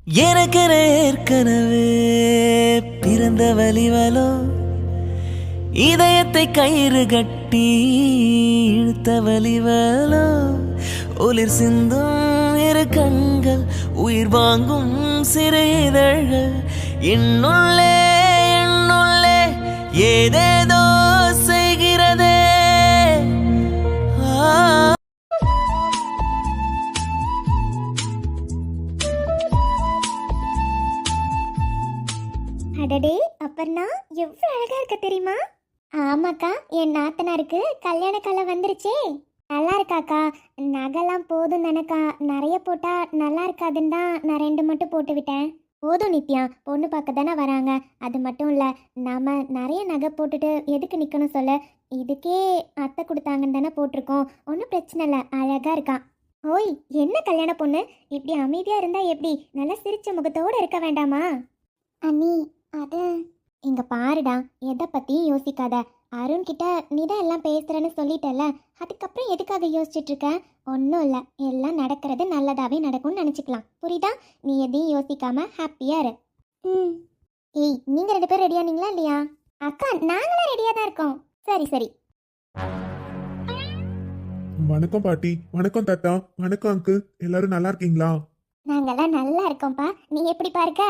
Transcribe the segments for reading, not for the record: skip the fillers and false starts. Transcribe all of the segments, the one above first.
எனக்கென ஏற்கனவே பிறந்த வலிவலோ, இதயத்தை கயிறு கட்டி இழுத்த வலிவலோ, ஒளிர் சிந்தும் இரு கண்கள், உயிர் வாங்கும் சிறு இதழ்கள், என்னுள்ளே என்னுள்ளே ஏதேதோ செய்கிறதே. அடடே அப்பர்ணா, எவ்வளவு அழகா இருக்க தெரியுமா? ஆமாக்கா, என் நாத்தனாருக்கு கல்யாண காலம் வந்துருச்சே. நல்லா இருக்காக்கா. நகைலாம் போதும் தானக்கா, நிறைய போட்டா நல்லா இருக்காதுன்னு தான் நான் 2 மட்டும் போட்டு விட்டேன். போதும் நித்யா, பொண்ணு பார்க்க தானே வராங்க. அது மட்டும் இல்லை, நாம நிறைய நகை போட்டுட்டு எதுக்கு நிற்கணும் சொல்ல. இதுக்கே அத்தை கொடுத்தாங்கன்னு தானே போட்டிருக்கோம். ஒன்றும் பிரச்சனை இல்லை, அழகா இருக்கா. ஓய், என்ன கல்யாண பொண்ணு இப்படி அமைதியாக இருந்தா எப்படி? நல்லா சிரிச்ச முகத்தோடு இருக்க வேண்டாமா? அண்ணி, அது இங்க பாருடா, எதை பத்தியும் யோசிக்காத. அருண் கிட்ட நீ தான் எல்லாம் பேசுறேன்னு சொல்லிட்டல, அதுக்கப்புறம் எதுக்காக யோசிச்சுட்டு இருக்க? ஒன்றும் இல்லை, எல்லாம் நடக்கிறது நல்லதாவே நடக்கும்னு நினச்சிக்கலாம், புரியுதா? நீ எதையும் யோசிக்காம ஹாப்பியா இரு. ம். ஏய், நீங்க 2 பேரும் ரெடியானீங்களா இல்லையா? அக்கா, நாங்களும் ரெடியா தான் இருக்கோம். சரி சரி. வணக்கம் பாட்டி. வணக்கம் தாத்தா. வணக்கம் அங்கிள். எல்லாரும் நல்லா இருக்கீங்களா? நாங்கெல்லாம் நல்லா இருக்கோம்ப்பா. நீ எப்படி பாருக்க?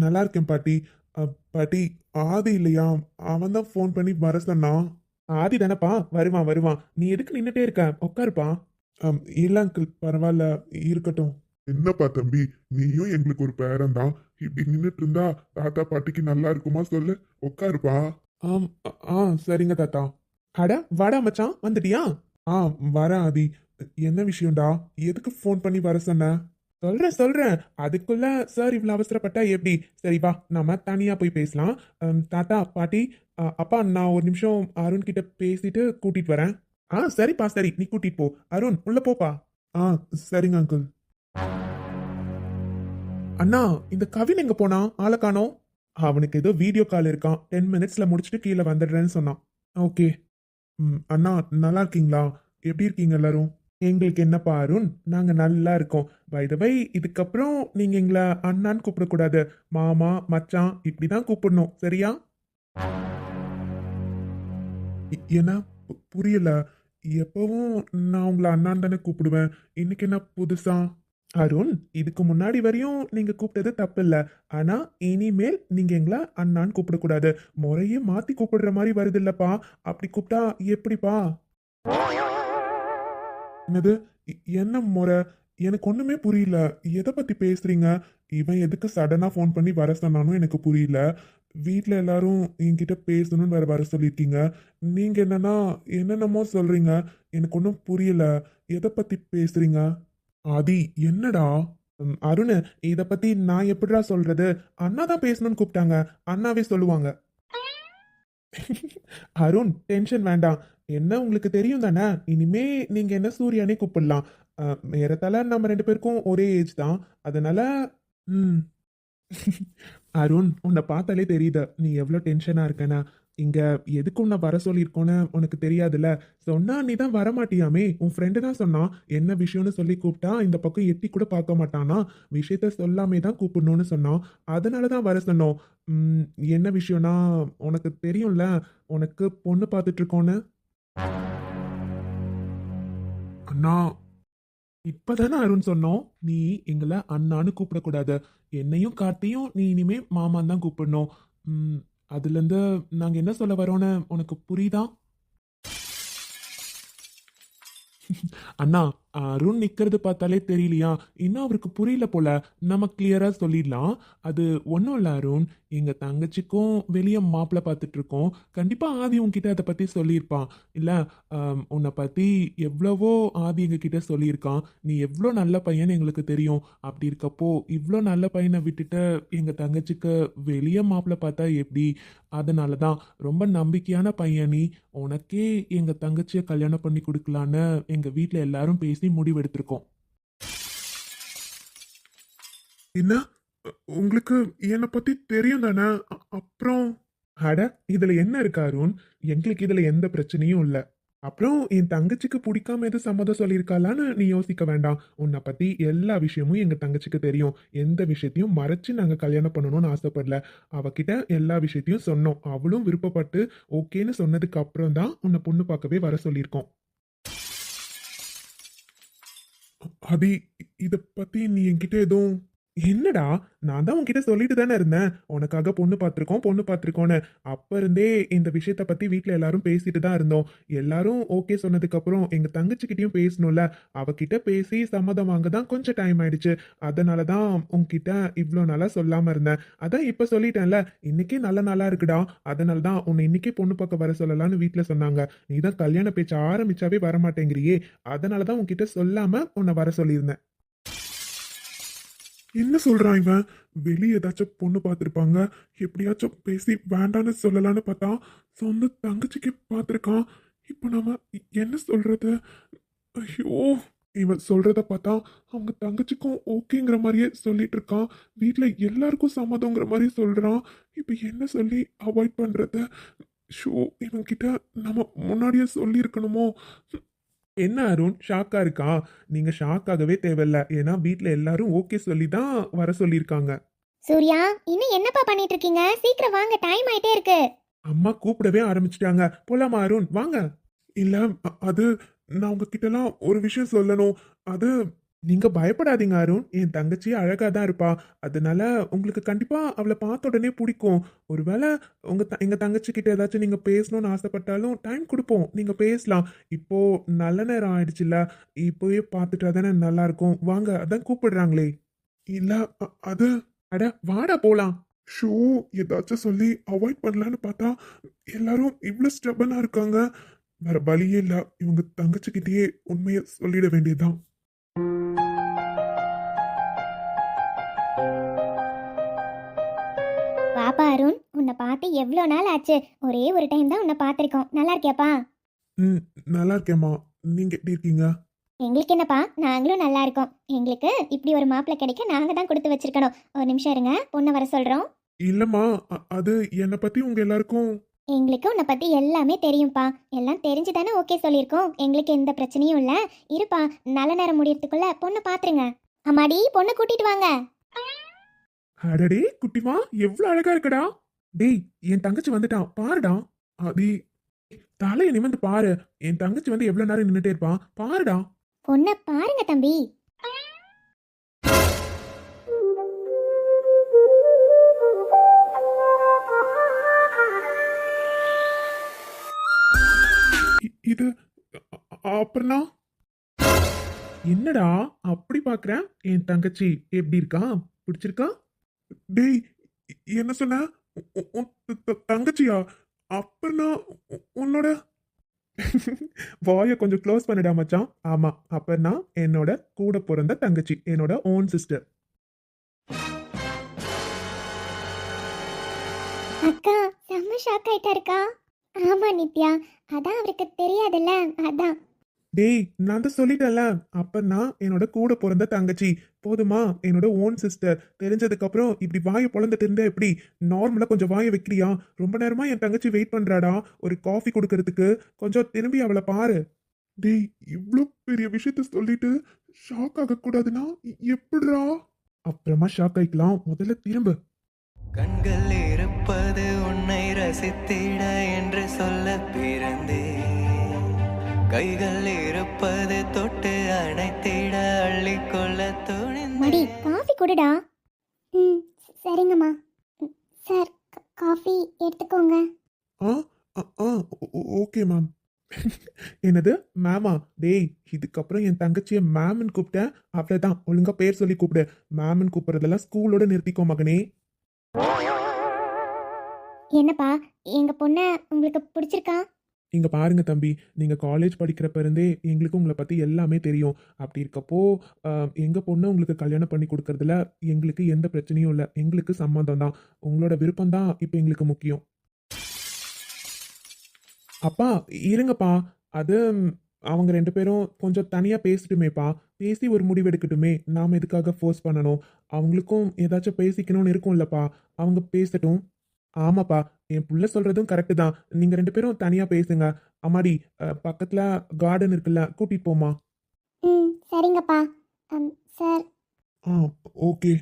நல்லா இருக்கேன் பாட்டி. பாட்டி, ஆதி இல்லையா? அவன் தான் ஃபோன் பண்ணி வர சொன்னான். ஆதி தானப்பா, வருவான் வருவான். நீ எதுக்கு நின்றுட்டே இருக்க? உட்காருப்பா. இல்ல அங்கிள், பரவாயில்ல, இருக்கட்டும். என்னப்பா தம்பி, நீயும் எங்களுக்கு ஒரு பேரன் தான். இப்படி நின்றுட்டு இருந்தா தாத்தா பாட்டிக்கு நல்லா இருக்குமா சொல்லு. உட்காருப்பா. சரிங்க தாத்தா. அட வாடா மச்சான், வந்துட்டியா? வரேன் ஆதி. என்ன விஷயம்டா? எதுக்கு ஃபோன் பண்ணி வர சொன்ன? சொல்றேன். அதுக்குள்ள சார் இவ்வளவு அவசரப்பட்டா எப்படி? சரி வா, நாம தனியா போய் பேசலாம். தாத்தா பாட்டி, அப்பா, நான் ஒரு நிமிஷம் அருண் கிட்ட பேசிட்டு கூட்டிட்டு வரேன். சரிப்பா, சரி, நீ கூட்டிட்டு போ. அருண், உள்ள போப்பா. சரிங்க அங்கிள். அண்ணா, இந்த கவின் எங்க போனா? ஆளை காணோம். அவனுக்கு ஏதோ வீடியோ கால் இருக்கான். 10 மினிட்ஸ்ல முடிச்சுட்டு கீழே வந்துடுறேன்னு சொன்னான். ஓகே. அண்ணா, நல்லா இருக்கீங்களா? எப்படி இருக்கீங்க எல்லாரும்? எங்களுக்கு என்னப்பா அருண், நாங்க நல்லா இருக்கோம். பை த வை, இதுக்கப்புறம் நீங்க எங்களை அண்ணான்னு கூப்பிடக்கூடாது. மாமா, மச்சான் இப்படிதான் கூப்பிடணும், சரியா? என்ன புரியல? எப்பவும் நான் உங்களை அண்ணான் தானே கூப்பிடுவேன். இன்னைக்கு என்ன புதுசா? அருண், இதுக்கு முன்னாடி வரையும் நீங்க கூப்பிட்டது தப்பு இல்ல. ஆனா இனிமேல் நீங்க எங்களை அண்ணான்னு கூப்பிடக்கூடாது. முறையே மாத்தி கூப்பிடுற மாதிரி வருது இல்லப்பா. அப்படி கூப்பிட்டா எப்படிப்பா? என்னது? என்ன முறை? எனக்கு ஒண்ணுமே புரியல. எதை பத்தி பேசுறீங்க? இவன் எதுக்கு சடனா ஃபோன் பண்ணி வர சொன்னானும் எனக்கு புரியல. வீட்ல எல்லாரும் என்கிட்ட பேசணும்னு வர சொல்லியிருக்கீங்க. நீங்க என்னென்னமோ சொல்றீங்க. எனக்கு ஒன்றும் புரியல. எதை பத்தி பேசுறீங்க? ஆதி, என்னடா? அருண், இத பத்தி நான் எப்படிடா சொல்றது? அண்ணா தான் பேசணும்னு கூப்பிட்டாங்க. அண்ணாவே சொல்லுவாங்க. அருண், டென்ஷன் வேண்டாம். என்ன உங்களுக்கு தெரியும் தானே? இனிமே நீங்க என்ன சூர்யானே கூப்பிடலாம். ஏறத்தாழ நம்ம 2 பேருக்கும் ஒரே ஏஜ் தான். அதனால ம் அருண், உன்னை பார்த்தாலே தெரியுது நீ எவ்வளோ டென்ஷனா இருக்கேன்னு. இங்க எதுக்கு உன்னை வர சொல்லியிருக்கோன்னு உனக்கு தெரியாதுல்ல. சொன்னா நீ தான் வரமாட்டியாமே. உன் ஃப்ரெண்டு தான் சொன்னான். என்ன விஷயம்னு சொல்லி கூப்பிட்டா இந்த பக்கம் எட்டி கூட பார்க்க மாட்டானா. விஷயத்த சொல்லாமே தான் கூப்பிடணும்னு சொன்னான். அதனால தான் வர சொன்னோம். என்ன விஷயம்னா, உனக்கு தெரியும்ல, உனக்கு பொண்ணு பார்த்துட்டு இருக்கோன்னு. அண்ணா, இப்பதானே அருண் சொன்னோம், நீ எங்களை அண்ணான்னு கூப்பிடக்கூடாது. என்னையும் கார்த்தியும் நீ இனிமே மாமான் தான் கூப்பிடணும். அதுல இருந்து நாங்க என்ன சொல்ல வரோன்னு உனக்கு புரியுதா? அண்ணா, அருண் நிக்கிறது பார்த்தாலே தெரியலையா? இன்னும் அவருக்கு புரியல போல. நம்ம கிளியரா சொல்லிடலாம். அது ஒன்றும் இல்லை அருண், எங்க தங்கச்சிக்கும் வெளியே மாப்பிள்ளை பார்த்துட்டு இருக்கோம். கண்டிப்பா ஆதி உன்கிட்ட அதை பத்தி சொல்லியிருப்பான் இல்ல? உன்னை பத்தி எவ்வளவோ ஆதி எங்க கிட்ட சொல்லியிருக்கான். நீ எவ்வளோ நல்ல பையன் எங்களுக்கு தெரியும். அப்படி இருக்கப்போ இவ்வளோ நல்ல பையனை விட்டுட்டு எங்க தங்கச்சிக்கு வெளியே மாப்பிள்ளை பார்த்தா எப்படி? அதனாலதான் ரொம்ப நம்பிக்கையான பையன் நீ. உனக்கே எங்க தங்கச்சியை கல்யாணம் பண்ணி கொடுக்கலான்னு எங்க வீட்ல எல்லாரும் பேசி முடிவெடுத்திருக்கோம். என்ன? உங்களுக்கு என்னை பத்தி தெரியும் தானே? அப்புறம் அட, இதுல என்ன இருக்கு அருண்? எங்களுக்கு இதுல எந்த பிரச்சனையும் இல்ல. அப்புறம் என் தங்கச்சிக்கு பிடிக்காம எது சம்மதம் சொல்லியிருக்காளான்னு நீ யோசிக்க வேண்டாம். உன்னை பத்தி எல்லா விஷயமும் எங்க தங்கச்சிக்கு தெரியும். எந்த விஷயத்தையும் மறைச்சு நாங்க கல்யாணம் பண்ணணும்னு ஆசைப்படல. அவகிட்ட எல்லா விஷயத்தையும் சொன்னோம். அவளும் விருப்பப்பட்டு ஓகேன்னு சொன்னதுக்கு அப்புறம் தான் உன்னை பொண்ணு பார்க்கவே வர சொல்லியிருக்கோம். அபி, இத பத்தி நீ என்கிட்ட எதுவும் என்னடா? நான் தான் உன்கிட்ட சொல்லிட்டு தானே இருந்தேன். உனக்காக பொண்ணு பார்த்துருக்கோன்னு. அப்ப இருந்தே இந்த விஷயத்த பத்தி வீட்ல எல்லாரும் பேசிட்டு தான் இருந்தோம். எல்லாரும் ஓகே சொன்னதுக்கு அப்புறம் எங்க தங்கச்சிகிட்டயும் பேசணும்ல. அவகிட்ட பேசி சம்மதம் வாங்க தான் கொஞ்சம் டைம் ஆயிடுச்சு. அதனால தான் உன்கிட்ட இவ்ளோ நாளா சொல்லாம இருந்தேன். அதான் இப்ப சொல்லிட்டேன்ல. இன்னைக்கே நல்ல நாளா இருக்குடா. அதனால தான் உன்னை இன்னைக்கே பொண்ணு பார்க்க வர சொல்லலாம்னு வீட்ல சொன்னாங்க. நீ தான் கல்யாண பேச்ச ஆரம்பிச்சாவே வர மாட்டேங்கிறியே. அதனால தான் உன்கிட்ட சொல்லாம உன்னை வர சொல்லியிருந்தேன். என்ன சொல்றான் இவன்? வெளியே ஏதாச்சும் பொண்ணு பார்த்துருப்பாங்க, எப்படியாச்சும் பேசி வேண்டான்னு சொல்லலான்னு பார்த்தா சொந்த தங்கச்சிக்கு பார்த்துருக்கான். இப்போ நாம என்ன சொல்றது? ஐயோ, இவன் சொல்றத பார்த்தா அவங்க தங்கச்சிக்கும் ஓகேங்கிற மாதிரியே சொல்லிட்டு இருக்கான். வீட்டில் எல்லாருக்கும் சம்மதங்கிற மாதிரி சொல்றான். இப்போ என்ன சொல்லி அவாய்ட் பண்றது? ஷோ, இவன் கிட்ட நம்ம முன்னாடியே சொல்லியிருக்கணுமோ? என்ன அருண் ஷாக்கா இருக்கா? நீங்க ஷாக் ஆகவே தேவையில்ல. ஏன்னா வீட்ல எல்லாரும் ஓகே சொல்லி தான் வர சொல்லியிருக்காங்க. சூர்யா, இன்னும் என்னப்பா பண்ணிட்டு இருக்கீங்க? சீக்கிரம் வாங்க, டைம் ஆயிட்டே இருக்கு. அம்மா கூப்பிடவே ஆரம்பிச்சிட்டாங்க. போலாமா அருண்? வாங்க. இல்ல, அது நான் உங்ககிட்டலாம் ஒரு விஷயம் சொல்லணும். அது நீங்க பயப்படாதீங்க அருண். என் தங்கச்சி அழகா தான் இருப்பா. அதனால உங்களுக்கு கண்டிப்பா அவளை பார்த்த உடனே பிடிக்கும். ஒருவேளை எங்க தங்கச்சி கிட்ட ஏதாச்சும் நீங்க பேசணும்னு ஆசைப்பட்டாலும் டைம் கொடுப்போம். நீங்க பேசலாம். இப்போ நல்ல நேரம் ஆயிடுச்சுல்ல. இப்போவே பார்த்துட்டா தானே நல்லா இருக்கும். வாங்க, அதான் கூப்பிடுறாங்களே. இல்ல, அது அட வாடா போலாம். ஷோ, ஏதாச்சும் சொல்லி அவாய்ட் பண்ணலான்னு பார்த்தா எல்லாரும் இவ்வளோ ஸ்டெபனா இருக்காங்க. வேற வழியே இல்ல. இவங்க தங்கச்சிக்கிட்டயே உண்மையை சொல்லிட வேண்டியதுதான். பாப்பா அருண், உன்னை பார்த்து எவ்வளோ நாள் ஆச்சு. ஒரே ஒரு டைம் தான் உன்னை பார்த்துருக்கோம். நல்லா இருக்கியாப்பா? ம், நல்லா இருக்கேம்மா. நீங்க எப்படி இருக்கீங்க? எங்களுக்கு என்னப்பா, நாங்களும் நல்லா இருக்கோம். எங்களுக்கு இப்படி ஒரு மாப்பிள்ளை கிடைக்க நாங்கள் தான் கொடுத்து வச்சிருக்கணும். ஒரு நிமிஷம் இருங்க, பொண்ணை வர சொல்கிறோம். இல்லம்மா, அது என்னை பத்தி உங்க எல்லாருக்கும் எங்களுக்கு உன்னை பற்றி எல்லாமே தெரியும்ப்பா. எல்லாம் தெரிஞ்சு தானே ஓகே சொல்லியிருக்கோம். எங்களுக்கு எந்த பிரச்சனையும் இல்லை. இருப்பா, நல்ல நேரம் முடியறதுக்குள்ள பொண்ணை பார்த்துருங்க. அம்மாடி, பொண்ணை கூட்டிட்டு வாங்க. அடடே குட்டிமா, எவ்வளவு அழகா இருக்கடா. டேய், என் தங்கச்சி வந்துட்டான் பாருடா. அதி, தலையை நிமிர்ந்து பாரு. என் தங்கச்சி வந்து எவ்வளவு நேரம் நின்னுட்டே இருப்பான் பாருடா. பொண்ணை பாருங்க தம்பி. இது அப்புறம்னா என்னடா அப்படி பாக்குறேன்? என் தங்கச்சி எப்படி இருக்கா? பிடிச்சிருக்கா? டேய், என்ன சொன்ன? தங்கச்சியா? அப்பனா உன்னோட வாயை கொஞ்சம் க்ளோஸ் பண்ணிடா மச்சான். ஆமா, அப்பனா என்னோட கூட பிறந்த தங்கச்சி, என்னோட ஓன் சிஸ்டர். அக்கா, செம்ம ஷாக் ஆயிட்டாருக்கா. ஆமா நித்யா, அதான் அவருக்கு தெரியாதுல்ல, அதான். டேய், நான் தான் சொல்லிட்டேன்ல. அப்பனா என்னோட கூட பிறந்த தங்கச்சி. போதுமா? என்னோட ஓன் சிஸ்டர். தெரிஞ்சதுக்கு அப்புறம் இப்படி வாயை பொழந்துட்டு இருந்தா எப்படி? நார்மலா கொஞ்சம் வாயை வைக்கிறியா? ரொம்ப நேரமா என் தங்கச்சி வெயிட் பண்றாடா ஒரு காஃபி கொடுக்கறதுக்கு. கொஞ்சம் திரும்பி அவளை பாரு. டேய், இவ்ளோ பெரிய விஷயத்த சொல்லிட்டு ஷாக் ஆக கூடாதுன்னா எப்படிடா? அப்புறமா ஷாக் ஆயிக்கலாம். முதல்ல திரும்ப. கண்கள் இருப்பது உன்னை ரசித்திட என்று சொல்ல பிறந்தே, கைகள் இருப்பது தொட்டு அணைத்திட அள்ளிக்கொள்ள மடி, துணிந்தே. காஃபி குடுடா. ம், சரிங்கம்மா. சார், காஃபி எடுத்துக்கோங்க. ஆ ஆ ஓகே மேம். என்னது மேமா? டேய், இதுக்கப்புறம் என் தங்கச்சியை மேம்னு கூப்பிட்டேன் அவ்வளோதான். ஒழுங்கா பேர் சொல்லி கூப்பிடு. மேம்னு கூப்பிடுறதெல்லாம் ஸ்கூலோட நிறுத்திக்கோ மகனே. என்னப்பா, எங்க பொண்ணை உங்களுக்கு பிடிச்சிருக்கா? இங்க பாருங்க தம்பி, நீங்க காலேஜ் படிக்கிறப்ப இருந்தே எங்களுக்கு உங்களை பத்தி எல்லாமே தெரியும். அப்படி இருக்கப்போ எங்க பொண்ணை உங்களுக்கு கல்யாணம் பண்ணி கொடுக்கறதுல எங்களுக்கு எந்த பிரச்சனையும் இல்லை. எங்களுக்கு சம்மதம் தான். உங்களோட விருப்பம் தான் இப்போ எங்களுக்கு முக்கியம். அப்பா, இருங்கப்பா. அது அவங்க ரெண்டு பேரும் கொஞ்சம் தனியா பேசட்டுமேப்பா. பேசி ஒரு முடிவு எடுக்கட்டுமே. நாம எதுக்காக ஃபோர்ஸ் பண்ணணும்? அவங்களுக்கும் ஏதாச்சும் பேசிக்கணும்னு இருக்கும்லப்பா. அவங்க பேசட்டும். ஆமாப்பா, என் புள்ள சொல்றதும் கரெக்டு தான். நீங்க 2 பேரும் தனியா பேசுங்க. அம்மாடி, பக்கத்துல கார்டன் இருக்குல்ல, கூட்டிட்டு போம்மா. ம் சரிங்கப்பா. சார். ஆ, ஓகே.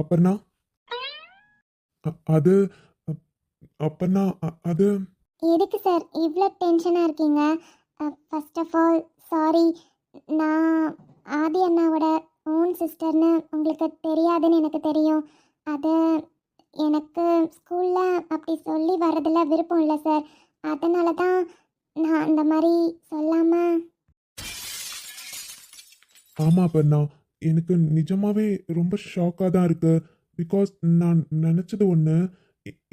அப்பர்ணா, அது அப்பர்ணா, அது எதுக்கு சார் இவ்வளோ டென்ஷனாக இருக்கீங்க? First of all sorry. நான் ஆதி அண்ணாவோட ஓன் சிஸ்டர்னு உங்களுக்கு தெரியாதுன்னு எனக்கு தெரியும். அது எனக்கு ஸ்கூலில் அப்படி சொல்லி வர்றதில் விருப்பம் இல்லை சார். அதனால தான் நான் அந்த மாதிரி சொல்லாமல். ஆமா அப்பர்ணா, எனக்கு நிஜமாவே ரொம்ப ஷாக்காக தான் இருக்கு. பிகாஸ் நான் நினச்சது ஒன்று,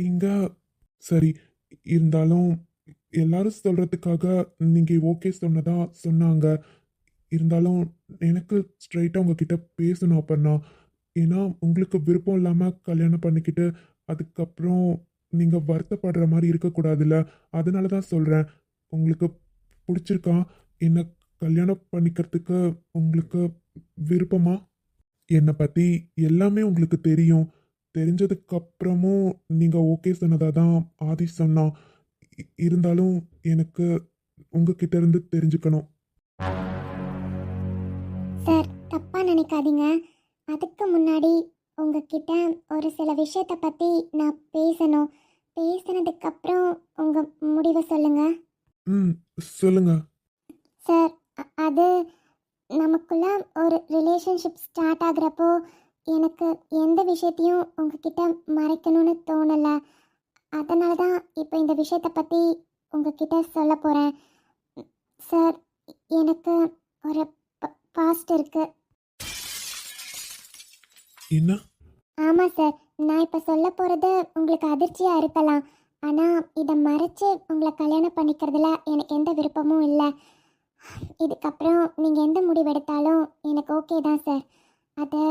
இங்க சரி, இருந்தாலும் எல்லாரும் சொல்றதுக்காக நீங்க ஓகே சொன்னதா சொன்னாங்க. இருந்தாலும் எனக்கு ஸ்ட்ரைட்டாக உங்ககிட்ட பேசணும் அப்பர்ணா. ஏன்னா உங்களுக்கு விருப்பம் இல்லாமல் கல்யாணம் பண்ணிக்கிட்டு அதுக்கப்புறம் நீங்கள் வருத்தப்படுற மாதிரி இருக்கக்கூடாதுல்ல. அதனால தான் சொல்கிறேன். உங்களுக்கு பிடிச்சிருக்கா? என்ன கல்யாணம் பண்ணிக்கிறதுக்கு உங்களுக்கு விருப்பமா? என்னை பற்றி எல்லாமே உங்களுக்கு தெரியும். தெரிஞ்சதுக்கப்புறமும் நீங்கள் ஓகே சொன்னதாக தான் ஆதி சொன்னான். இருந்தாலும் எனக்கு உங்ககிட்ட இருந்து தெரிஞ்சுக்கணும். சார் தப்பாக நினைக்காதீங்க. அதுக்கு முன்னாடி உங்ககிட்ட ஒரு சில விஷயத்தை பற்றி நான் பேசணும். பேசினதுக்கப்புறம் உங்கள் முடிவை சொல்லுங்கள். ம், சொல்லுங்க. சார் அது நமக்குள்ள ஒரு ரிலேஷன்ஷிப் ஸ்டார்ட் ஆகுறப்போ எனக்கு எந்த விஷயத்தையும் உங்ககிட்ட மறைக்கணும்னு தோணலை. அதனால தான் இப்போ இந்த விஷயத்தை பற்றி உங்ககிட்ட சொல்ல போகிறேன். சார் எனக்கு ஒரு பாஸ்ட் இருக்கு. என்ன? ஆமாம் சார், நான் இப்போ சொல்ல போகிறது உங்களுக்கு அதிர்ச்சியாக இருக்கலாம். ஆனால் இதை மறைச்சு உங்களை கல்யாணம் பண்ணிக்கிறதுல எனக்கு எந்த விருப்பமும் இல்லை. இதுக்கப்புறம் நீங்கள் எந்த முடிவெடுத்தாலும் எனக்கு ஓகே தான் சார். அது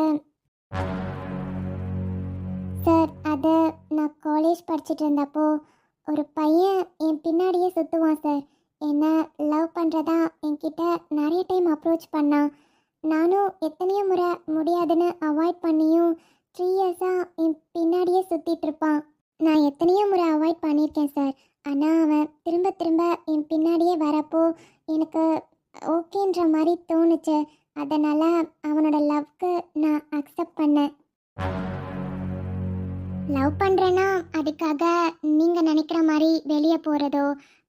சார் அது நான் காலேஜ் படிச்சுட்டு இருந்தப்போ ஒரு பையன் என் பின்னாடியே சுற்றுவான் சார். என்ன லவ் பண்ணுறதா என்கிட்ட நிறைய டைம் அப்ரோச் பண்ணான். நானும் எத்தனையோ முறை முடியாதுன்னு அவாய்ட் பண்ணியும் 3 இயர்ஸாக என் பின்னாடியே சுற்றிட்டு இருப்பான். நான் எத்தனையோ முறை அவாய்ட் பண்ணியிருக்கேன் சார். ஆனால் அவன் திரும்ப திரும்ப என் பின்னாடியே வரப்போ எனக்கு ஓகேன்ற மாதிரி தோணுச்சு. அதனால் அவனோட லவ்க்கு நான் அக்செப்ட் பண்ணேன். லவ் பண்ணுறேன்னா அதுக்காக நீங்கள் நினைக்கிற மாதிரி வெளியே போகிறதோ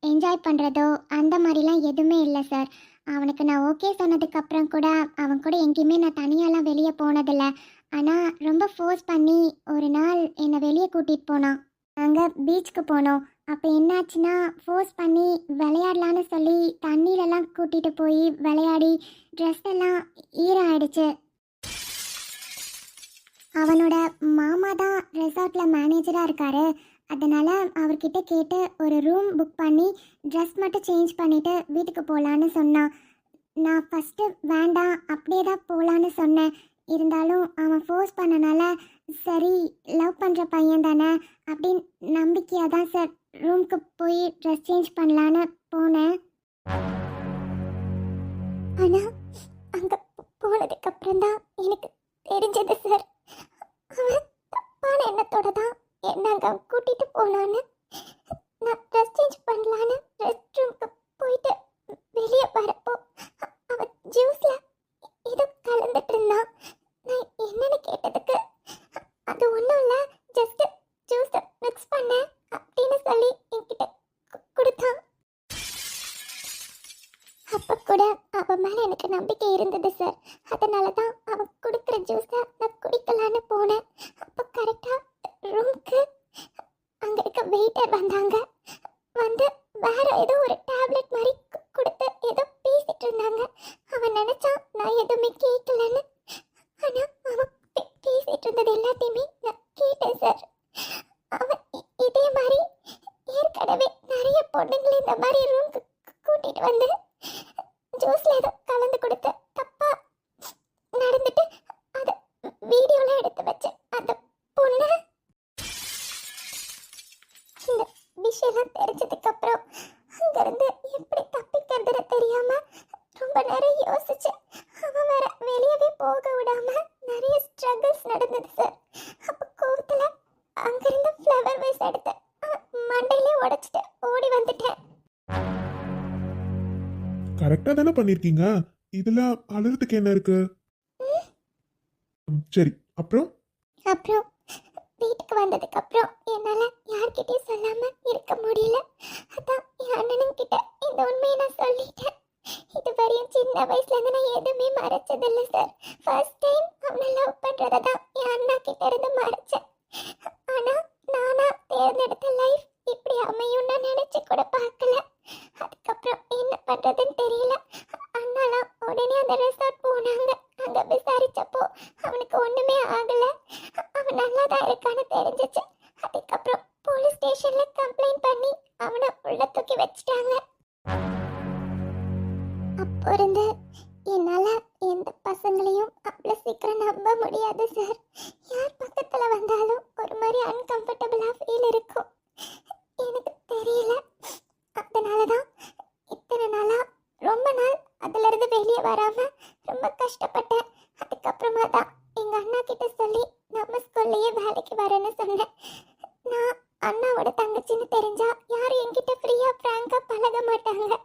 என்ஜாய் பண்ணுறதோ அந்த மாதிரிலாம் எதுவுமே இல்லை சார். அவனுக்கு நான் ஓகே சொன்னதுக்கப்புறம் கூட அவன் கூட எங்கேயுமே நான் தனியாலாம் வெளியே போனதில்லை. ஆனால் ரொம்ப ஃபோர்ஸ் பண்ணி ஒரு நாள் என்னை வெளியே கூட்டிகிட்டு போனான். நாங்கள் பீச்சுக்கு போனோம். அப்போ என்னாச்சுன்னா ஃபோர்ஸ் பண்ணி விளையாடலான்னு சொல்லி தண்ணியிலலாம் கூட்டிகிட்டு போய் விளையாடி ட்ரெஸ் எல்லாம் ஈரம் ஆயிடுச்சு. அவனோட மாமா தான் ரெசார்ட்டில் மேனேஜராக இருக்காரு. அதனால் அவர்கிட்ட கேட்டு ஒரு ரூம் புக் பண்ணி ட்ரெஸ் மட்டும் சேஞ்ச் பண்ணிவிட்டு வீட்டுக்கு போகலான்னு சொன்னான். நான் ஃபஸ்ட்டு வேண்டாம் அப்படியே தான் போகலான்னு சொன்னேன். இருந்தாலும் அவன் ஃபோர்ஸ் பண்ணனால சரி லவ் பண்ணுற பையன் தானே அப்படின்னு நம்பிக்கையாக தான் சார் ரூமுக்கு போய் ட்ரெஸ் சேஞ்ச் பண்ணலான்னு போனேன். ஆனால் அங்கே போனதுக்கப்புறம் தான் எனக்கு தெரிஞ்சது சார், அவன் தப்பான எண்ணத்தோட தான் என்ன அங்கே கூட்டிகிட்டு போனான்னு. நான் ட்ரெஸ் சேஞ்ச் பண்ணலான்னு ரெஸ்ட் ரூமுக்கு போயிட்டு வெளியே வரப்போ அவன் ஜூஸில் ஏதோ கலந்துட்டு இருந்தான். நான் என்னன்னு கேட்டதுக்கு அது ஒன்றும் இல்லை, ஜஸ்ட் ஜூஸை மிக்ஸ் பண்ணேன் அப்படின்னு சொல்லி என்கிட்ட கொடுத்தான். அப்போ கூட அவன் மேலே எனக்கு நம்பிக்கை இருந்தது சார். அதனால தான் அவன் கொடுக்குற ஜூஸை நான் குடிக்கலான்னு போனேன். அப்போ கரெக்டாக ரூமுக்கு அங்கே இருக்க வெயிட்டர் வந்தாங்க. வந்து வேற ஏதோ ஒரு டேப்லெட் மாதிரி கொடுத்து ஏதோ பேசிட்டு இருந்தாங்க. அவன் நினைச்சான் நான் எதுவுமே கேட்கலன்னு. ஆனால் அவன் பேசிட்டு இருந்தது எல்லாத்தையுமே நான் கேட்டேன் சார். அவன் இதே மாதிரி ஏற்கனவே நிறைய பொண்ணுங்களை இந்த மாதிரி ரூமுக்கு கூட்டிட்டு வந்து ஜூஸ்ல ஏதோ கலந்து கொடுத்து தப்பா நடந்துட்டு அதை வீடியோல எடுத்து வச்சு அந்த பொண்ணு இந்த விஷயம்லாம் தெரிஞ்சதுக்கு அப்புறம் அங்கிருந்து எப்படி தப்பிக்கிறதுன்னு தெரியாம ரொம்ப நேரம் யோசிச்சேன். அவன் வேற வெளியவே போக விடாம நிறைய ஸ்ட்ரகிள்ஸ் நடந்தது சார். அப்ப கோவத்துல அங்கிருந்த ஃப்ளவர் வைஸ் எடுத்து மண்டையிலே உடைச்சிட்டு ஓடி வந்துட்டேன். கரெக்டா தானே பண்ணிருக்கீங்க. இதுல அழுறதுக்கு என்ன இருக்கு? சரி, அப்புறம் அப்புறம் வீட்டுக்கு வந்ததுக்கு அப்புறம் என்னால யார்கிட்டயும் சொல்லாம இருக்க முடியல. அதான் என் அண்ணனும் கிட்ட இந்த உண்மையை நான் சொல்லிட்டேன். இது வரையும் சின்ன வயசுல இருந்து நான் எதுவுமே மறைச்சதில்லை சார். ஃபர்ஸ்ட் டைம் அவனை லவ் பண்றதை தான் என் அண்ணா கிட்ட இருந்து மறைச்சேன். ஆனா நானா தேர்ந்தெடுத்த லைஃப் இப்படி அமையும் நான் நினைச்சு கூட பார்க்கல. அதுக்கப்புறம் என்ன பண்றதுன்னு தெரியல. அண்ணாலாம் உடனே அந்த ரெசார்ட் போனாங்க. அங்க விசாரிச்சப்போ அவனுக்கு ஒண்ணுமே ஆகல. அவன் நல்லா தான் இருக்கான்னு தெரிஞ்சிச்சு. அதுக்கப்புறம் போலீஸ் ஸ்டேஷன்ல கம்ப்ளைண்ட் பண்ணி அவனை உள்ள தூக்கி வச்சிட்டாங்க. அப்போ இருந்து என்னால எந்த பசங்களையும் அவ்வளோ சீக்கிரம் நம்ப முடியாது சார். யார் பக்கத்துல வந்தாலும் ஒரு மாதிரி அன்கம்ஃபர்டபுளா ஃபீல் இருக்கும். எனக்கு தெரியல. அதனாலதான் இத்தனை நாளா ரொம்ப நாள் அதுல இருந்து வெளியே வராம ரொம்ப கஷ்டப்பட்டேன். அதுக்கப்புறமா தான் எங்க அண்ணா கிட்ட சொல்லி நம்ம ஸ்கூல்லையே வேலைக்கு வரேன்னு சொன்னேன். நான் அண்ணாவோட தங்கச்சின்னு தெரிஞ்சா யாரும் என்கிட்ட ஃப்ரீயா பிராங்கா பழக மாட்டாங்க.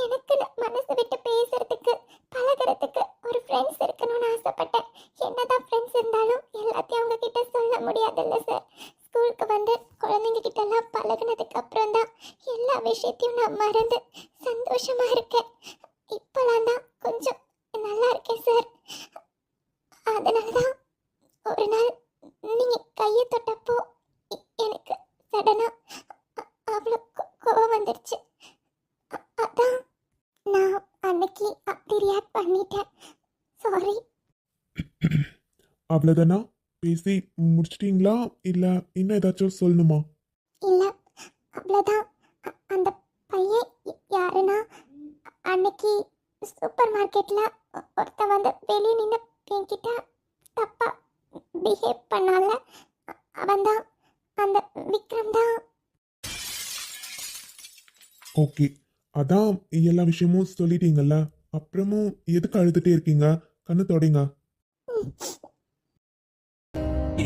எனக்கு மனசு விட்டு பேசுறதுக்கு பழகிறதுக்கு ஒரு ஃப்ரெண்ட்ஸ் இருக்கணும்னு ஆசைப்பட்டேன். என்னதான் ஃப்ரெண்ட்ஸ் இருந்தாலும் எல்லாத்தையும் அவங்க கிட்ட சொல்ல முடியாதுல்ல சார். ஸ்கூலுக்கு வந்து குழந்தைங்க கிட்ட எல்லாம் பழகினதுக்கு அப்புறம் தான் எல்லா விஷயத்தையும் நான் மறந்து சந்தோஷமா இருக்கேன். இப்பெல்லாம் தான் கொஞ்சம் நல்லா இருக்கேன் சார். அதனாலதான் ஒரு நாள் நீங்க கையை தொட்டப்போ எனக்கு சடனா அவ்வளோ கோவம் வந்துருச்சு. அதான் நான் அன்னைக்கு அப்படி ரியாக்ட் பண்ணிட்டேன். சாரி. அவ்வளவுதானா? பேசி முடிச்சிட்டீங்களா இல்ல இன்னும் ஏதாச்சும் சொல்லணுமா? இல்ல, அவ்வளோதான். அந்த பையன் யாருன்னா அன்னைக்கு சூப்பர் மார்க்கெட்ல ஒருத்தன் வந்து வெளியே நின்று என்கிட்ட தப்பா பிஹேவ் பண்ணால அவன் தான் அந்த விக்ரம் தான். ஓகே, அதான் எல்லா விஷயமும் சொல்லிட்டீங்கல்ல, அப்புறமும் எதுக்கு அழுதுட்டே இருக்கீங்க? கண்ணு தொடங்க.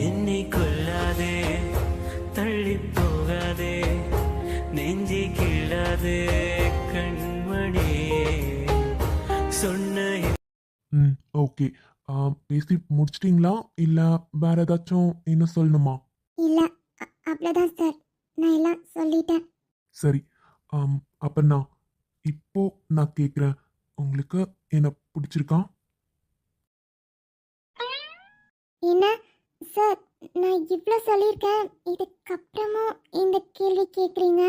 என்னை கொல்லாதே, தள்ளி போகாதே, நெஞ்சை கிள்ளாதே கண்மணி சொன்ன ஓகே, பேசி முடிச்சிட்டீங்களா இல்ல வேற ஏதாச்சும் இன்னும் சொல்லணுமா? இல்ல, அவ்வளோதான் சார். நான் எல்லாம் சொல்லிட்டேன். சரி, அப்பண்ணா இப்போ நான் கேட்குறேன், உங்களுக்கு என்ன பிடிச்சிருக்கா? என்ன சார், நான் இவ்வளோ சொல்லியிருக்கேன், இதுக்கப்புறமும் இந்த கேள்வி கேட்குறீங்க?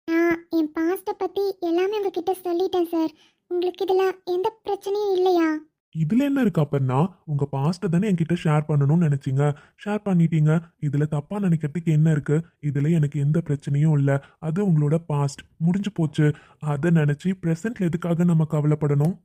நான் என் பாஸ்ட்டை பற்றி எல்லாமே உங்ககிட்ட சொல்லிட்டேன் சார். உங்களுக்கு இதில் எந்த பிரச்சனையும் இல்லையா? இதுல என்ன இருக்கு அப்பன்னா? உங்க பாஸ்ட்டை தானே என்கிட்ட ஷேர் பண்ணணும்னு நினைச்சீங்க, ஷேர் பண்ணிட்டீங்க. இதுல தப்பா நினைக்கிறதுக்கு என்ன இருக்கு? இதுல எனக்கு எந்த பிரச்சனையும் இல்லை. அது உங்களோட பாஸ்ட் முடிஞ்சு போச்சு. அதை நினைச்சு ப்ரெசென்ட்ல எதுக்காக நம்ம கவலைப்படணும்?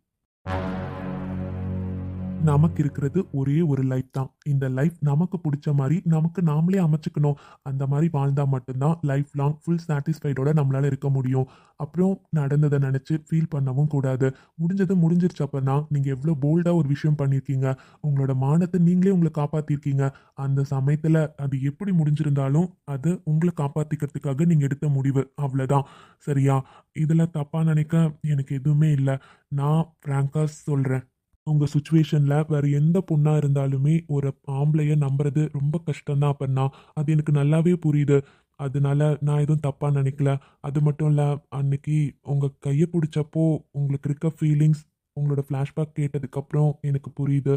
நமக்கு இருக்கிறது ஒரே ஒரு லைஃப் தான். இந்த லைஃப் நமக்கு பிடிச்ச மாதிரி நமக்கு நாமளே அமைச்சுக்கணும். அந்த மாதிரி வாழ்ந்தா மட்டும்தான் லைஃப் லாங் ஃபுல் சாட்டிஸ்ஃபைடோட நம்மளால இருக்க முடியும். அப்புறம் நடந்ததை நினைச்சு ஃபீல் பண்ணவும் கூடாது. முடிஞ்சது முடிஞ்சிருச்சு. அப்பனா நீங்க எவ்வளோ போல்டா ஒரு விஷயம் பண்ணியிருக்கீங்க. உங்களோட மானத்தை நீங்களே உங்களை காப்பாத்திருக்கீங்க. அந்த சமயத்துல அது எப்படி முடிஞ்சிருந்தாலும் அது உங்களை காப்பாத்திக்கிறதுக்காக நீங்க எடுத்த முடிவு, அவ்வளவுதான். சரியா? இதுல தப்பா நினைக்க எனக்கு எதுவுமே இல்லை. நான் ஃப்ராங்கா சொல்றேன், உங்க சுச்சுவேஷன்ல வேற எந்த பொண்ணா இருந்தாலுமே ஒரு ஆம்பளைய நம்புறது ரொம்ப கஷ்டம்தான். அப்பன்னா அது எனக்கு நல்லாவே புரியுது. அதனால நான் எதுவும் தப்பா நினைக்கல. அது மட்டும் இல்ல, அன்னைக்கு உங்க கையை பிடிச்சப்போ உங்களுக்கு இருக்க ஃபீலிங்ஸ் உங்களோட ஃப்ளாஷ்பேக் கேட்டதுக்கப்புறம் எனக்கு புரியுது.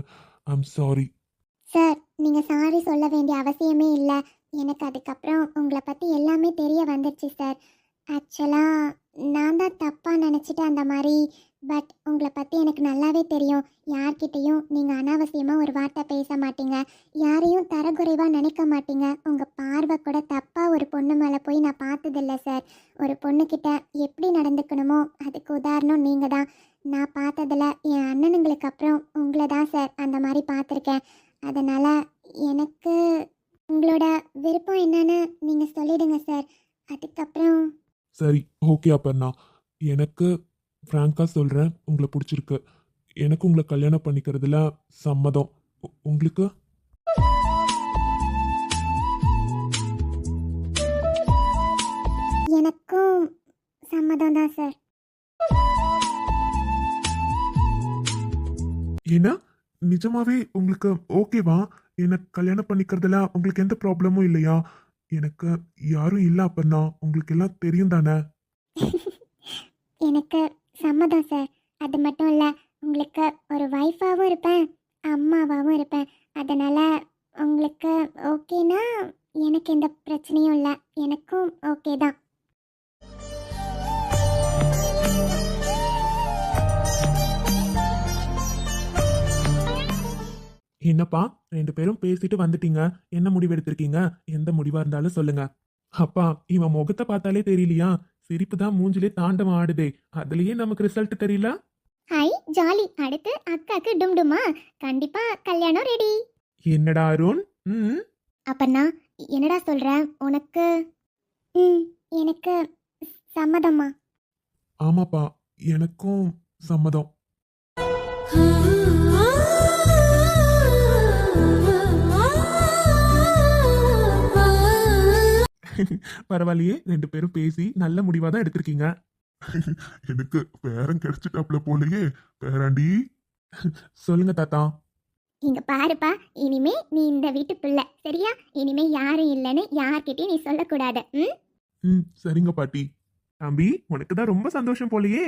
I'm sorry. சார், நீங்கள் சாரி சொல்ல வேண்டிய அவசியமே இல்லை. எனக்கு அதுக்கப்புறம் உங்களை பற்றி எல்லாமே தெரிய வந்துடுச்சு சார். ஆக்சுவலாக நான் தான் தப்பாக நினச்சிட்டு அந்த மாதிரி. பட் உங்களை பற்றி எனக்கு நல்லாவே தெரியும். யார்கிட்டையும் நீங்கள் அனாவசியமாக ஒரு வார்த்தை பேச மாட்டீங்க. யாரையும் தரக்குறைவாக நினைக்க மாட்டீங்க. உங்கள் பார்வை கூட தப்பாக ஒரு பொண்ணு மேலே போய் நான் பார்த்ததில்ல சார். ஒரு பொண்ணுக்கிட்ட எப்படி நடந்துக்கணுமோ அதுக்கு உதாரணம் நீங்கள் தான். நான் பார்த்ததில் என் அண்ணனுங்களுக்கு அப்புறம் உங்களை தான் சார் அந்த மாதிரி பார்த்துருக்கேன். அதனால் எனக்கு உங்களோட விருப்பம் என்னன்னு நீங்கள் சொல்லிடுங்க சார். அதுக்கப்புறம் சரி, ஓகே அப்பன்னா. எனக்கு ஃப்ராங்காக சொல்கிறேன், உங்களை பிடிச்சிருக்கு. எனக்கு உங்களை கல்யாணம் பண்ணிக்கிறதுல சம்மதம். உங்களுக்கு? எனக்கும் சம்மதம் தான் சார். ஏன்னா நிஜமாவே உங்களுக்கு ஓகேவா? எனக்கு கல்யாணம் பண்ணிக்கிறதுல உங்களுக்கு எந்த ப்ராப்ளமும் இல்லையா? எனக்கு யாரும் இல்லை அப்பன்னா, உங்களுக்கு எல்லாம் தெரியும் தானே? எனக்கு சம்மதம் சார். அது மட்டும் இல்லை, உங்களுக்கு ஒரு ஒய்ஃபாகவும் இருப்பேன், அம்மாவாகவும் இருப்பேன். அதனால் உங்களுக்கு ஓகேனா எனக்கு எந்த பிரச்சனையும் இல்லை. எனக்கும் ஓகே தான். என்னப்பா, 2 பேரும் பேசிட்டு வந்துட்டீங்க. என்ன முடிவு எடுத்திருக்கீங்க? எந்த முடிவா இருந்தாலும் சொல்லுங்க. அப்பா, இவன் முகத்தை பார்த்தாலே தெரியலையா? சிரிப்பு தான் மூஞ்சிலே தாண்டவம் ஆடுதே. அதுலயே நமக்கு ரிசல்ட் தெரியல. Hi jolly. அடுத்து அக்காக்கு டும்டுமா. கண்டிப்பா கல்யாணம் ரெடி. என்னடா அருண்? ம் அப்பன்னா என்னடா சொல்ற? உனக்கு எனக்கு சம்மதம்மா. ஆமாப்பா, எனக்கும் சம்மதம். பரவாயில்லையே, 2 பேரும் பேசி நல்ல முடிவா தான் எடுத்திருக்கீங்க. எனக்கு பேரன் கிடைச்சிட்டாப்ல போலயே. பேராண்டி, சொல்லுங்க தாத்தா. இங்க பாருப்பா, இனிமே நீ இந்த வீட்டு பிள்ளை, சரியா? இனிமே யாரும் இல்லைன்னு யார்கிட்டயும் நீ சொல்லக்கூடாது. சரிங்க பாட்டி. தம்பி, உனக்கு தான் ரொம்ப சந்தோஷம் போலயே.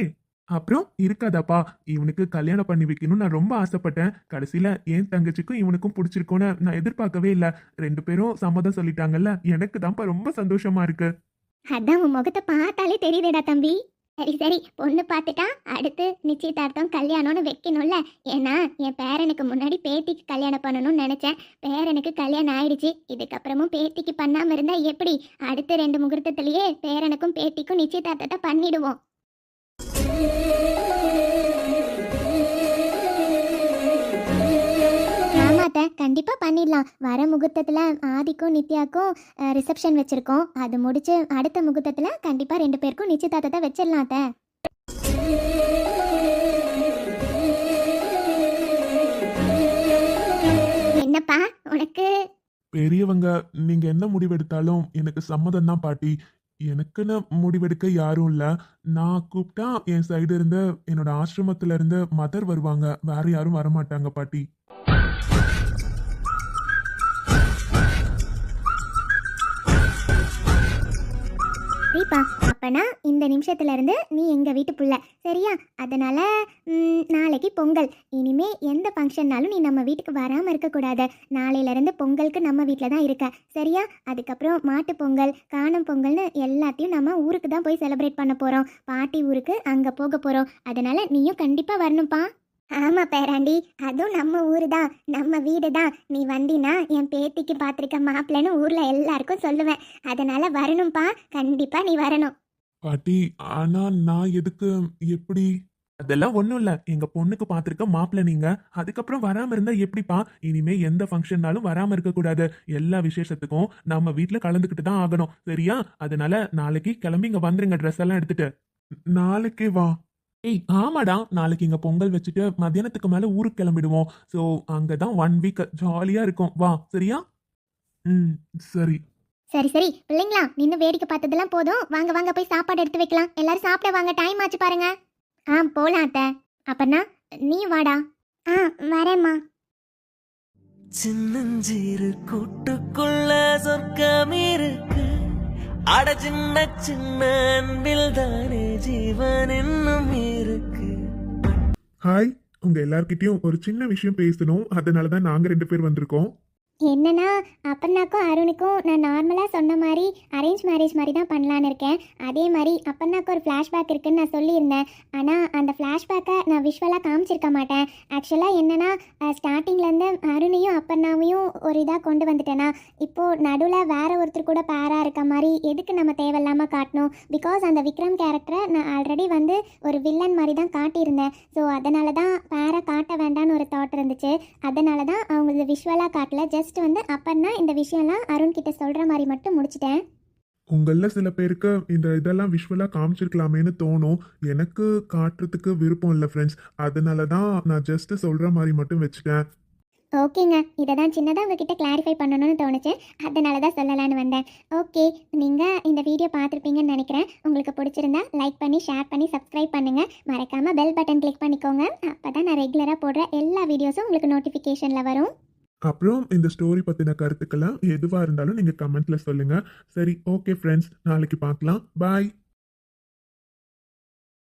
அப்புறம் இருக்காதாப்பா, இவனுக்கு கல்யாணம் பண்ணி வைக்கணும்னு நான் ரொம்ப ஆசைப்பட்டேன். கடைசியில என் தங்கச்சிக்கும் இவனுக்கும் பிடிச்சிருக்கும்னு நான் எதிர்பார்க்கவே இல்லை. 2 பேரும் சம்மதம் சொல்லிட்டாங்கல்ல, எனக்கு தான்ப்பா ரொம்ப சந்தோஷமா இருக்கு. அதான் உன் முகத்தை பார்த்தாலே தெரியுதுடா தம்பி. சரி சரி, பொண்ணு பார்த்துட்டா அடுத்து நிச்சயதார்த்தம் கல்யாணம்னு வைக்கணும்ல. ஏன்னா என் பேரனுக்கு முன்னாடி பேத்திக்கு கல்யாணம் பண்ணணும்னு நினைச்சேன். பேரனுக்கு கல்யாணம் ஆயிடுச்சு. இதுக்கப்புறமும் பேத்திக்கு பண்ணாம இருந்தா எப்படி? அடுத்த 2 முகூர்த்தத்திலேயே பேரனுக்கும் பேத்திக்கும் நிச்சயதார்த்தத்தை பண்ணிடுவோம். ஆமாத்த, கண்டிப்பா பண்ணிடலாம். வர முகூர்த்தத்துல ஆதிக்கும் நித்யாக்கும் ரிசப்ஷன் வச்சிருக்கோம். அது முடிச்சு அடுத்த முகூர்த்தத்துல கண்டிப்பா 2 பேருக்கும் நிச்சயதார்த்தத்தை வச்சிடலாம் அத்தை. என்னப்பா உனக்கு? பெரியவங்க நீங்க என்ன முடிவெடுத்தாலும் எனக்கு சம்மதம் தான் பாட்டி. எனக்குன்னு முடிவெடுக்க யாரும் இல்ல. நான் கூப்பிட்டா என் சைடு இருந்து என்னோட ஆசிரமத்துல இருந்து மதர் வருவாங்க. வேற யாரும் வரமாட்டாங்க பாட்டி. சரிப்பா, அப்பனா இந்த நிமிஷத்துல இருந்து நீ எங்க வீட்டு புள்ள, சரியா? அதனால நாளைக்கு பொங்கல். இனிமே எந்த ஃபங்க்ஷன்னாலும் நீ நம்ம வீட்டுக்கு வராம இருக்கக்கூடாது. நாளையில இருந்து பொங்கலுக்கு நம்ம வீட்டில் தான் இருக்க, சரியா? அதுக்கப்புறம் மாட்டு பொங்கல், காணும் பொங்கல்னு எல்லாத்தையும் நம்ம ஊருக்கு தான் போய் செலிப்ரேட் பண்ண போறோம். பாட்டி ஊருக்கு அங்க போக போறோம். அதனால நீயும் கண்டிப்பா வரணும்ப்பா. ஆமா பேராண்டி, அதுவும் நம்ம ஊரு தான், நம்ம வீடு தான். நீ வந்தினா என் பேத்திக்கு பார்த்துருக்க மாப்பிள்ளைன்னு ஊர்ல எல்லாருக்கும் சொல்லுவேன். அதனால வரணும்ப்பா, கண்டிப்பா நீ வரணும். பாட்டி, ஆனா நான் எதுக்கு? எப்படி? அதெல்லாம் ஒண்ணும் இல்ல. எங்க பொண்ணுக்கு பார்த்திருக்க மாப்பிள்ள நீங்க. அதுக்கப்புறம் வராம இருந்தா எப்படிப்பா? இனிமே எந்த ஃபங்க்ஷன்னாலும் வராம இருக்க கூடாது. எல்லா விசேஷத்துக்கும் நம்ம வீட்ல கலந்துக்கிட்டு தான் ஆகணும், சரியா? அதனால நாளைக்கு கிளம்பி இங்க வந்துருங்க, ட்ரெஸ் எல்லாம் எடுத்துட்டு. நாளைக்கே வா? ஏய் ஆமாடா, நாளைக்கு இங்க பொங்கல் வச்சுட்டு மத்தியானத்துக்கு மேல ஊருக்கு கிளம்பிடுவோம். ஸோ அங்கதான் 1 வீக் ஜாலியா இருக்கும். வா, சரியா? சரி. சரி சரி பிள்ளைங்களா, நின்று வேடிக்கை பார்த்ததெல்லாம் போதும். வாங்க வாங்க போய் சாப்பாடு எடுத்து வைக்கலாம். எல்லாரும் சாப்பிட வாங்க, டைம் ஆச்சு பாருங்க. போலாம் அத்தை. அப்பனா நீ வாடா. வரேம்மா. சின்னஞ்சிறு கூட்டுக்குள்ள சொர்க்கம் இருக்கு. அட சின்ன சின்ன அன்பில் தானே ஜீவன் இன்னும் இருக்கு. ஹாய், உங்க எல்லார்கிட்டயும் ஒரு சின்ன விஷயம் பேசணும். அதனாலதான் நாங்க 2 பேர் வந்திருக்கோம். என்னன்னா, அப்பண்ணாக்கும் அருணுக்கும் நான் நார்மலாக சொன்ன மாதிரி அரேஞ்ச் மேரேஜ் மாதிரி தான் பண்ணலான்னு இருக்கேன். அதே மாதிரி அப்பண்ணாக்கு ஒரு ஃப்ளாஷ்பேக் இருக்குன்னு நான் சொல்லியிருந்தேன். ஆனால் அந்த ஃப்ளாஷ்பேக்கை நான் விஷுவலாக காமிச்சிருக்க மாட்டேன். ஆக்சுவலாக என்னென்னா, ஸ்டார்டிங்லேருந்து அருணையும் அப்பண்ணாவையும் ஒரு இதாக கொண்டு வந்துட்டேன்னா, இப்போது நடுவில் வேற ஒருத்தர் கூட பேராக இருக்க மாதிரி எதுக்கு நம்ம தேவையில்லாமல் காட்டணும்? பிகாஸ் அந்த விக்ரம் கேரக்டரை நான் ஆல்ரெடி வந்து ஒரு வில்லன் மாதிரி தான் காட்டியிருந்தேன். ஸோ அதனால தான் பேரை காட்ட வேண்டான்னு ஒரு தாட் இருந்துச்சு. அதனால தான் அவங்க விஷுவலாக காட்டல. ஜஸ்ட் வந்து அப்பன்னா இந்த விஷயம்லாம் அருண் கிட்ட சொல்கிற மாதிரி மட்டும் முடிச்சிட்டேன். உங்களில் சில பேருக்கு இந்த இதெல்லாம் விஷுவலாக காமிச்சிருக்கலாமேன்னு தோணும். எனக்கு காட்டுறதுக்கு விருப்பம் இல்லை ஃப்ரெண்ட்ஸ். அதனால தான் நான் ஜஸ்ட் சொல்கிற மாதிரி மட்டும் வச்சுட்டேன். ஓகேங்க, இதை தான் சின்னதாக உங்ககிட்ட கிளாரிஃபை பண்ணணும்னு தோணுச்சு, அதனால தான் சொல்லலான்னு வந்தேன். ஓகே, நீங்கள் இந்த வீடியோ பார்த்துருப்பீங்கன்னு நினைக்கிறேன். உங்களுக்கு பிடிச்சிருந்தா லைக் பண்ணி ஷேர் பண்ணி சப்ஸ்கிரைப் பண்ணுங்கள். மறக்காமல் பெல் பட்டன் கிளிக் பண்ணிக்கோங்க. அப்போ தான் நான் ரெகுலராக போடுற எல்லா வீடியோஸும் உங்களுக்கு நோட்டிஃபிகேஷனில் வரும். அப்புறம் இந்த ஸ்டோரி பற்றின கருத்துக்கெல்லாம் எதுவாக இருந்தாலும் நீங்கள் கமெண்ட்டில் சொல்லுங்கள். சரி, ஓகே ஃப்ரெண்ட்ஸ், நாளைக்கு பார்க்கலாம். பாய்.